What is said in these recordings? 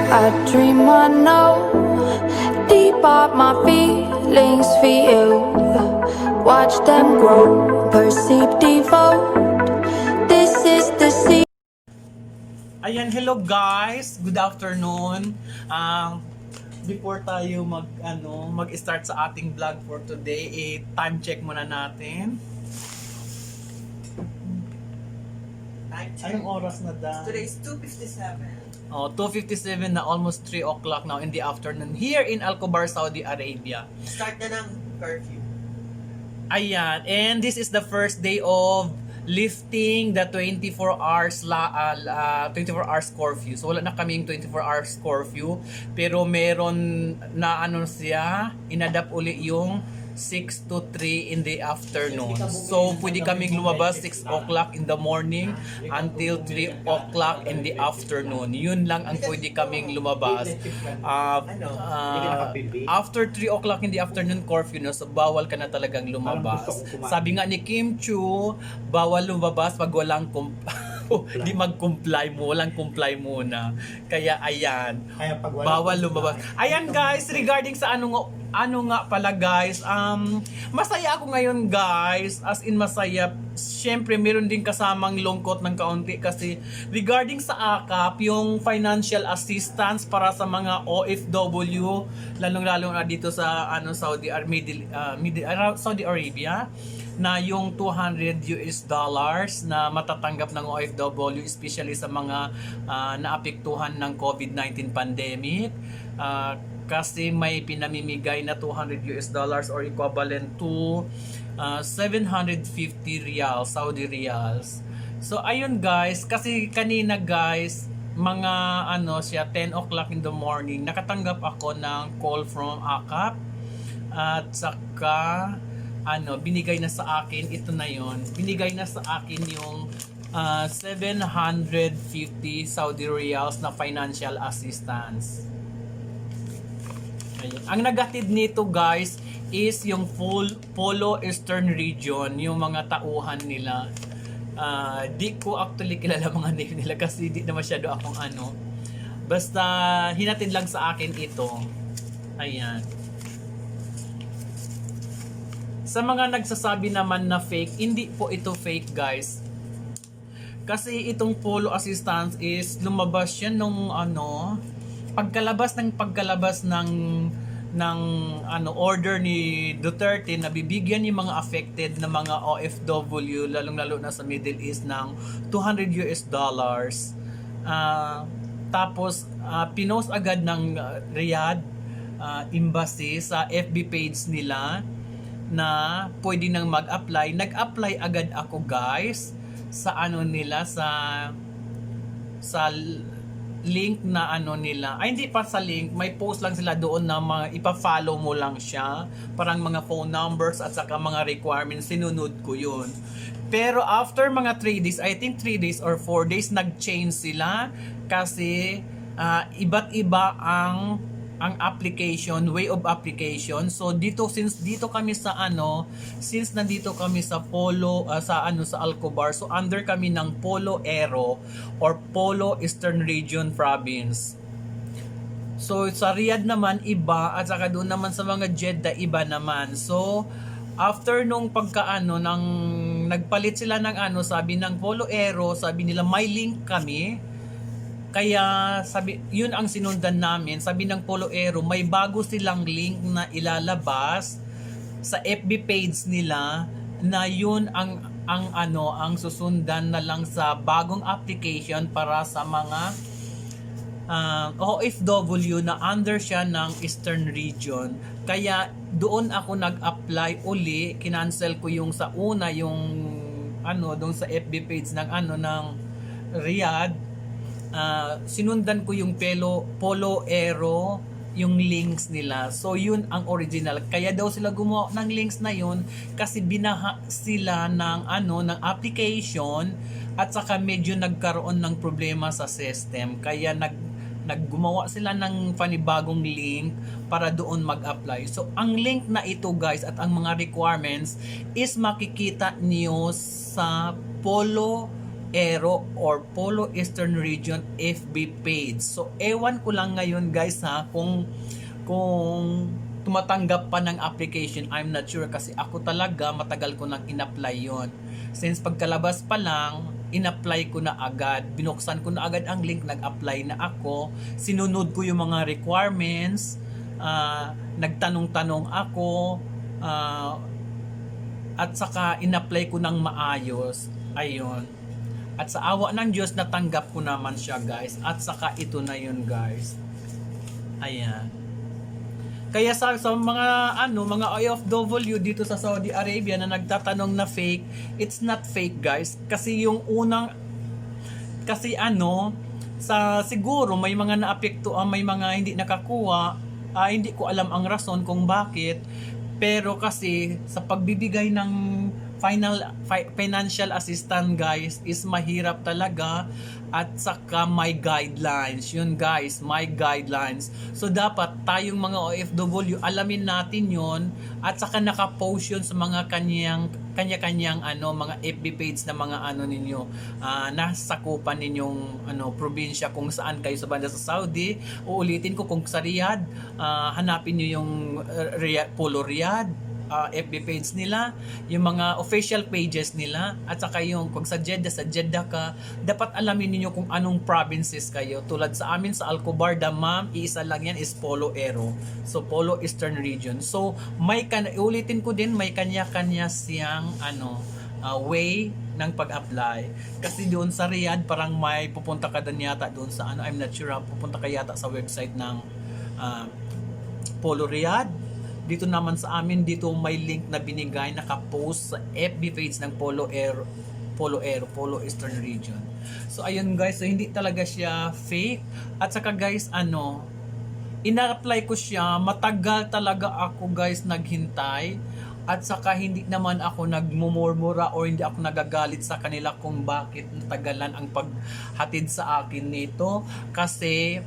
I dream I know deep up my feelings for you. Watch them grow, perceive, devote. This is the sea. Ayan, hello guys. Good afternoon. Before tayo mag-start sa ating vlog for today, time check muna natin. Anong oras na da? Today is 2:57. 2:57 na, almost 3 o'clock now in the afternoon here in Alcobar, Saudi Arabia. Start na ng curfew. Ayan, and this is the first day of lifting the 24 hours 24 hours curfew. So wala na kaming 24 hours curfew, pero meron na siya, inadapt uli yung 6 to 3 in the afternoon. So pwede kaming lumabas 6 o'clock in the morning until 3 o'clock in the afternoon. Yun lang ang pwede kaming lumabas. After 3 o'clock in the afternoon curfew, so bawal ka na talagang lumabas. Sabi nga ni Kim Chu, bawal lumabas pag walang di mag-comply mo, walang comply muna. Kaya ayan, bawal lumabas. Ayan guys, regarding sa ano nga pala guys, masaya ako ngayon guys, as in masaya. Siyempre meron din kasamang lungkot ng kaunti kasi regarding sa AKAP, yung financial assistance para sa mga OFW, lalong-lalo na dito sa Saudi Arabia, na yung $200 na matatanggap ng OFW, especially sa mga naapektuhan ng COVID-19 pandemic. Kasi may pinamimigay na $200 or equivalent to 750 riyals, Saudi riyals. So ayun guys, kasi kanina guys, mga 10 o'clock in the morning, nakatanggap ako ng call from AKAP at saka binigay na sa akin, ito na yon, binigay na sa akin yung 750 Saudi riyals na financial assistance. Ayun. Ang nagatid nito guys is yung Polo Eastern Region, yung mga tauhan nila. Di ko actually kilala mga name nila kasi di na masyado akong basta hinatid lang sa akin ito. Ayan. Sa mga nagsasabi naman na fake, hindi po ito fake guys. Kasi itong Polo Assistance is lumabas yan nung pagkalabas ng order ni Duterte na bibigyan yung mga affected na mga OFW, lalong-lalo na sa Middle East, ng $200. Tapos pinost agad ng Riyadh Embassy sa FB page nila na pwede nang mag-apply. Nag-apply agad ako guys sa nila, sa link na nila. Ay, hindi pa sa link, may post lang sila doon na ipa-follow mo lang siya, parang mga phone numbers at saka mga requirements, sinunod ko yun. Pero after mga 3 days, I think 3 days or 4 days, nag-change sila kasi iba't iba ang application, way of application. So dito, since nandito kami sa Polo, sa Alcobar, so under kami ng Polo Aero or Polo Eastern Region Province. So sa Riyadh naman iba, at saka doon naman sa mga Jeddah iba naman. So after nung nang nagpalit sila ng sabi ng Polo Aero, sabi nila may link kami. Kaya yun ang sinundan namin. Sabi ng Polo Aero, may bago silang link na ilalabas sa FB page nila na yun ang susundan na lang sa bagong application para sa mga OFW na under siya ng Eastern Region. Kaya doon ako nag-apply uli, kinancel ko yung sa una, yung doon sa FB page ng Riyadh. Sinundan ko yung Polo Aero, yung links nila. So yun ang original. Kaya daw sila gumawa ng links na yun kasi binaha sila ng application at saka medyo nagkaroon ng problema sa system. Kaya naggumawa sila ng panibagong link para doon mag-apply. So ang link na ito guys at ang mga requirements is makikita niyo sa Polo Aero or Polo Eastern Region FB page. So ewan ko lang ngayon guys ha kung tumatanggap pa ng application. I'm not sure kasi ako talaga matagal ko nang in-apply yon. Since pagkalabas pa lang, in-apply ko na agad. Binuksan ko na agad ang link, nag-apply na ako. Sinunod ko yung mga requirements. Nagtanong-tanong ako. At saka in-apply ko ng maayos. Ayun. At sa awa ng Diyos, natanggap ko naman siya guys. At saka ito na yun guys. Ayan. Kaya sa mga OFW dito sa Saudi Arabia na nagtatanong na fake, it's not fake guys. Kasi yung unang, siguro may mga naapekto, may mga hindi nakakuha, hindi ko alam ang rason kung bakit. Pero kasi sa pagbibigay ng financial assistance guys is mahirap talaga, at saka may guidelines yun guys, may guidelines. So dapat tayong mga OFW alamin natin yun, at saka nakapost yun sa mga kanya-kanyang mga FB page na mga ninyo, nasakupan ninyong probinsya kung saan kayo sa banda sa Saudi. Uulitin ko, kung sa Riyadh, hanapin niyo yung Polo Riyadh FB page nila, yung mga official pages nila, at saka yung kung sa Jeddah ka, dapat alamin niyo kung anong provinces kayo. Tulad sa amin sa Al-Khobar, Dammam, iisa lang yan is Polo Aero. So Polo Eastern Region. So ulitin ko din, may kanya-kanya siyang way ng pag-apply. Kasi doon sa Riyadh, parang may pupunta ka din yata doon sa I'm not sure, pupunta ka yata sa website ng Polo Riyadh. Dito naman sa amin, dito may link na binigay, naka-post sa FB page ng Polo Eastern Region. So ayun guys, so hindi talaga siya fake. At saka guys, ina-apply ko siya, matagal talaga ako guys naghintay. At saka hindi naman ako nagmumurmura o hindi ako nagagalit sa kanila kung bakit natagalan ang paghatid sa akin nito. Kasi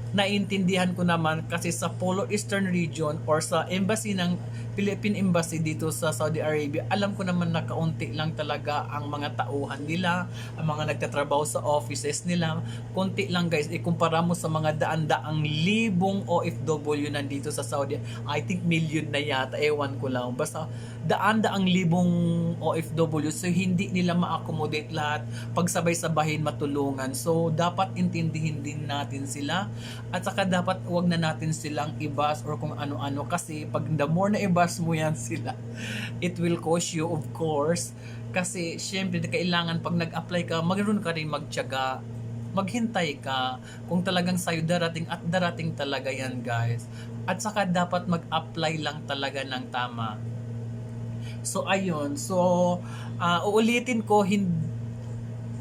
naintindihan ko naman, kasi sa Polo Eastern Region or sa embassy ng Philippine Embassy dito sa Saudi Arabia, alam ko naman na kaunti lang talaga ang mga tauhan nila, ang mga nagtatrabaho sa offices nila. Konti lang guys, ikumpara mo sa mga daan-daang libong OFW nandito sa Saudi. I think million na yata, ewan ko lang. Basta daan-daang libong OFW, so hindi nila ma-accommodate lahat, pagsabay-sabahin, matulungan. So dapat intindihin din natin sila, at saka dapat wag na natin silang ibas or kung ano-ano, kasi pag the more na ibas mo yan sila, it will cost you of course. Kasi syempre kailangan pag nag-apply ka, magkaroon ka rin magtiyaga, maghintay ka kung talagang sa'yo darating, at darating talaga yan guys. At saka dapat mag-apply lang talaga ng tama. So ayun, so uulitin ko,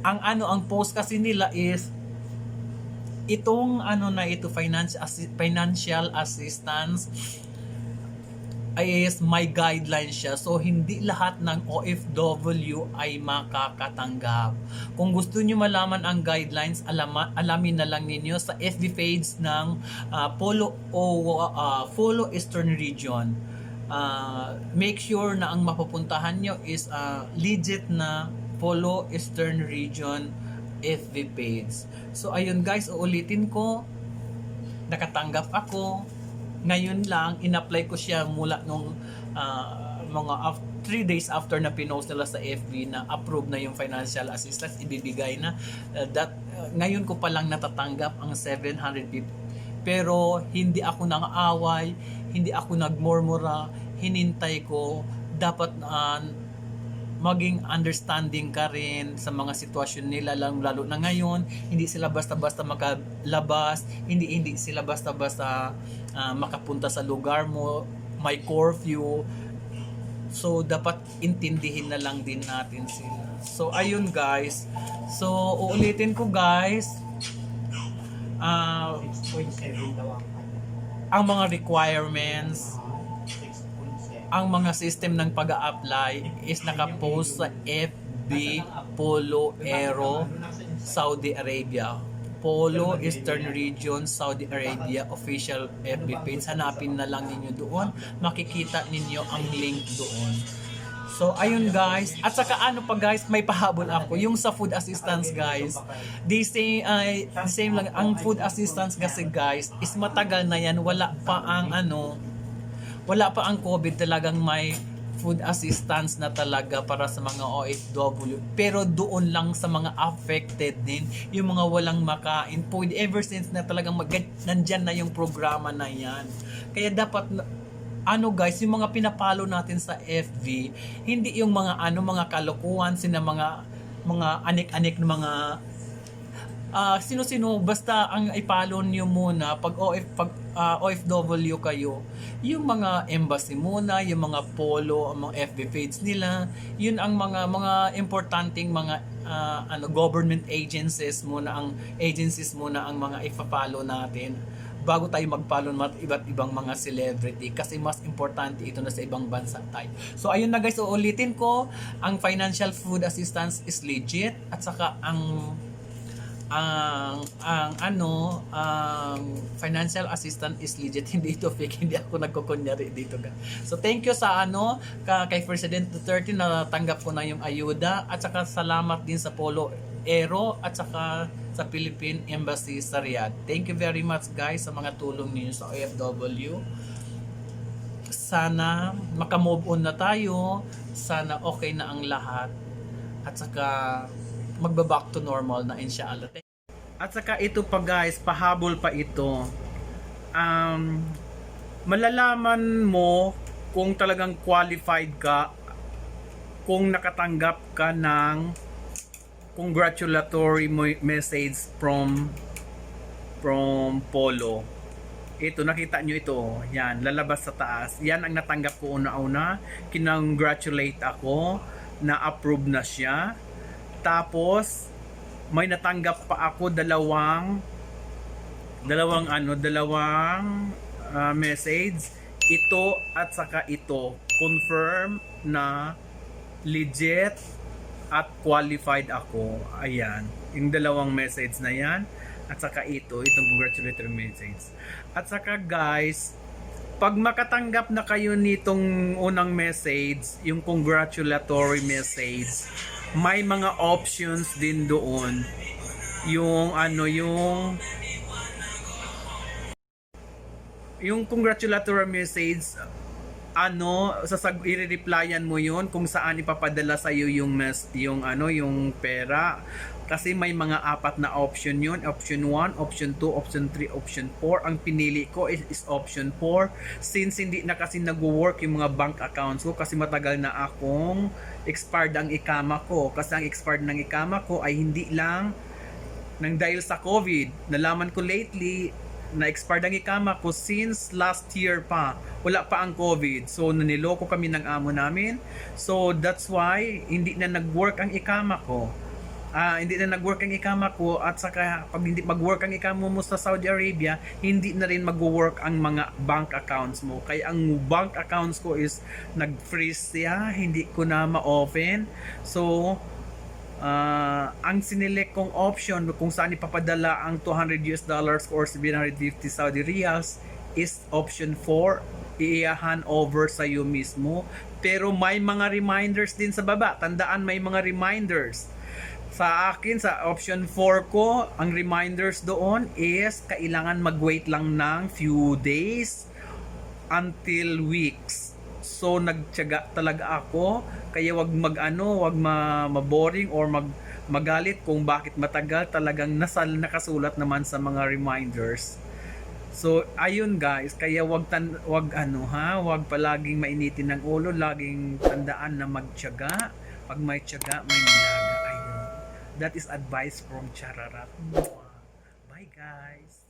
ang post kasi nila is itong financial assistance is may guidelines siya. So hindi lahat ng OFW ay makakatanggap. Kung gusto niyo malaman ang guidelines, alamin na lang ninyo sa FB page ng Polo Eastern Region. Make sure na ang mapupuntahan nyo is legit na Polo Eastern Region FB page. So ayun guys, uulitin ko, nakatanggap ako ngayon lang. In-apply ko siya mula nung mga 3 days after na pinost nila sa FB na approve na yung financial assistance, ibibigay na. Ngayon ko pa lang natatanggap ang 750. Pero hindi ako nang-aaway, hindi ako nagmurmura, hinintay ko. Dapat maging understanding ka rin sa mga sitwasyon nila, lalo na ngayon. Hindi sila basta-basta makalabas, hindi sila basta-basta makapunta sa lugar mo, may curfew. So dapat intindihin na lang din natin sila. So ayun guys, so uulitin ko guys, 6.7 daw ang mga requirements, ang mga system ng pag-a-apply is nakapost sa FB Polo Aero Saudi Arabia. Polo Eastern Region Saudi Arabia official FB page. Hanapin na lang ninyo doon. Makikita ninyo ang link doon. So ayun guys, at saka ano pa guys, may pahabol ako yung sa food assistance guys. They say same lang ang food assistance kasi guys is matagal na yan, wala pa ang COVID, talagang may food assistance na talaga para sa mga OFW. Pero doon lang sa mga affected din, yung mga walang makain po, ever since na talagang nandyan na yung programa na yan. Kaya dapat guys, yung mga pinapalo natin sa FB, hindi yung mga kalokohan, sina mga anik-anik na mga sino-sino, basta ang ipalo nyo muna pag OFW kayo, yung mga embassy muna, yung mga polo, ang mga FB page nila, yun ang mga importanteng mga government agencies muna ang mga ipapalo natin bago tayo mag-follow ng iba't ibang mga celebrity, kasi mas importante ito na sa ibang bansa tayo. So ayun na guys, uulitin ko, ang financial food assistance is legit, at saka ang financial assistance is legit, hindi ito fake, hindi ako nagkukunyari dito guys. So thank you sa kay President Duterte na tanggap ko na yung ayuda, at saka salamat din sa Polo Aero at saka sa Philippine Embassy sa Riyadh. Thank you very much guys sa mga tulong niyo sa OFW. Sana makamove on na tayo, sana okay na ang lahat, at saka magba-back to normal na inshallah. At saka ito pa guys, pahabol pa ito. Malalaman mo kung talagang qualified ka kung nakatanggap ka ng congratulatory message from Polo. Ito, nakita nyo ito. Yan, lalabas sa taas. Yan ang natanggap ko una-una. Kinongratulate ako na approve na siya. Tapos may natanggap pa ako dalawang message. Ito at saka ito. Confirm na legit at qualified ako. Ayan, yung dalawang message na yan, at saka itong congratulatory message. At saka guys, pag makatanggap na kayo nitong unang message, yung congratulatory message, may mga options din doon. Yung congratulatory message, i-replyan mo yun kung saan ipapadala sa iyo yung pera, kasi may mga apat na option yun. Option 1, option 2, option 3, option 4. Ang pinili ko is option 4, since hindi na kasi nag-work yung mga bank accounts ko, kasi matagal na akong expired ang ikama ko, kasi ang expired ng ikama ko ay hindi lang nang dahil sa COVID. Nalaman ko lately na expired ang ikama ko since last year pa. Wala pa ang COVID. So naniloko kami ng amo namin. So that's why hindi na nag-work ang ikama ko. At saka pag hindi mag-work ang ikama mo sa Saudi Arabia, hindi na rin mag-work ang mga bank accounts mo. Kaya ang bank accounts ko is nag-freeze siya, hindi ko na ma-open. So ang sinelect kong option kung saan ipapadala ang $200 or 750 Saudi Riyals is option 4, i-hand over sa iyo mismo. Pero may mga reminders din sa baba. Tandaan, may mga reminders. Sa akin, sa option 4 ko, ang reminders doon is kailangan mag-wait lang ng few days until weeks. So nagtiyaga talaga ako, kaya wag maboring or magalit kung bakit matagal. Talagang nakasulat naman sa mga reminders. So ayun guys, kaya wag palaging mainitin ng ulo, laging tandaan na magtiyaga. Pag may tiyaga, may nilaga. Ayun. That is advice from Chararat. Bye guys.